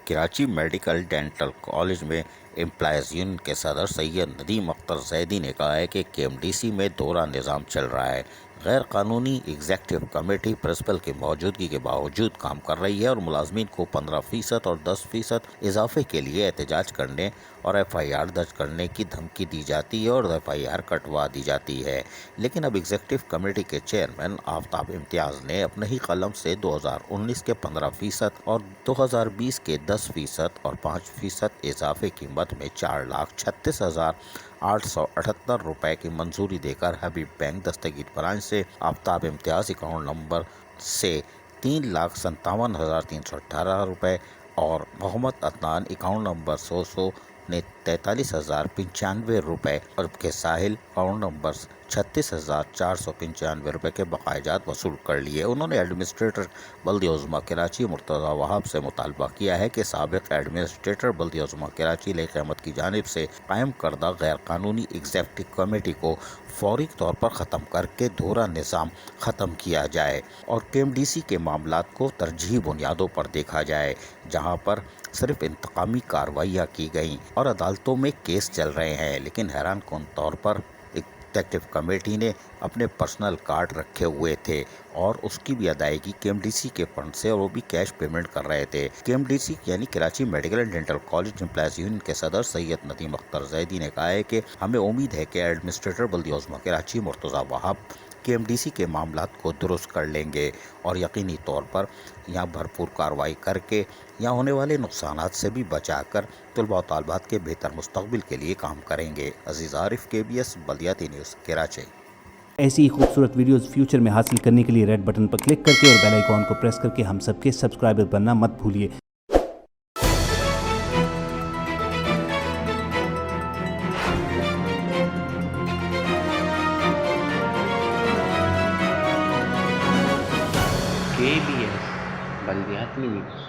Karachi medical dental college میں employees union کے صدر سید ندیم اختر زیدی نے کہا ہے کہ KMDC میں دورہ نظام چل رہا ہے۔ غیر قانونی ایگزیکٹو کمیٹی پرنسپل کی موجودگی کے باوجود کام کر رہی ہے اور ملازمین کو 15% اور 10% اضافے کے لیے احتجاج کرنے اور FIR درج کرنے کی دھمکی دی جاتی ہے اور FIR کٹوا دی جاتی ہے۔ لیکن اب ایگزیکٹو کمیٹی کے چیئرمین آفتاب امتیاز نے اپنے ہی قلم سے 2019 کے 15% اور 2020 کے 10% اور 5% اضافے قیمت میں 4,36,878 روپے کی منظوری دے کر حبیب بینک دستگیر برانچ سے آفتاب امتیاز اکاؤنٹ نمبر سے 3,57,318 روپے اور محمد عدنان اکاؤنٹ نمبر 100 نے 43,095 روپے اور کے ساحل اکاؤنٹ نمبر 36,495 روپے کے بقایا جات وصول کر لیے۔ انہوں نے ایڈمنسٹریٹر بلدیہ عظمیٰ کراچی مرتضی وہاب سے مطالبہ کیا ہے کہ سابق ایڈمنسٹریٹر بلدیہ عظمیٰ کراچی لیگ احمد کی جانب سے قائم کردہ غیر قانونی ایگزیکٹو کمیٹی کو فوری طور پر ختم کر کے دورہ نظام ختم کیا جائے اور KMDC کے معاملات کو ترجیحی بنیادوں پر دیکھا جائے، جہاں پر صرف انتقامی کارروائیاں کی گئیں اور عدالتوں میں کیس چل رہے ہیں، لیکن حیران کن طور پر ایگزیکٹو کمیٹی نے اپنے پرسنل کارڈ رکھے ہوئے تھے اور اس کی بھی ادائیگی KMDC کے فنڈ سے اور وہ بھی کیش پیمنٹ کر رہے تھے۔ KMDC یعنی Karachi medical and dental college employees union کے صدر سید ندیم اختر زیدی نے کہا ہے کہ ہمیں امید ہے کہ ایڈمنسٹریٹر بلدیہ عظمیٰ کراچی مرتضی وہاب KMDC کے معاملات کو درست کر لیں گے اور یقینی طور پر یہاں بھرپور کارروائی کر کے یہاں ہونے والے نقصانات سے بھی بچا کر طلباء و طالبات کے بہتر مستقبل کے لیے کام کریں گے۔ عزیز عارف، KBS بلدیاتی نیوز کراچی۔ ایسی ہی خوبصورت ویڈیوز فیوچر میں حاصل کرنے کے لیے ریڈ بٹن پر کلک کر کے اور بیل آئیکن کو پریس کر کے ہم سب کے سبسکرائبر بننا مت بھولیے۔ KBS بلدیاتی نیوز۔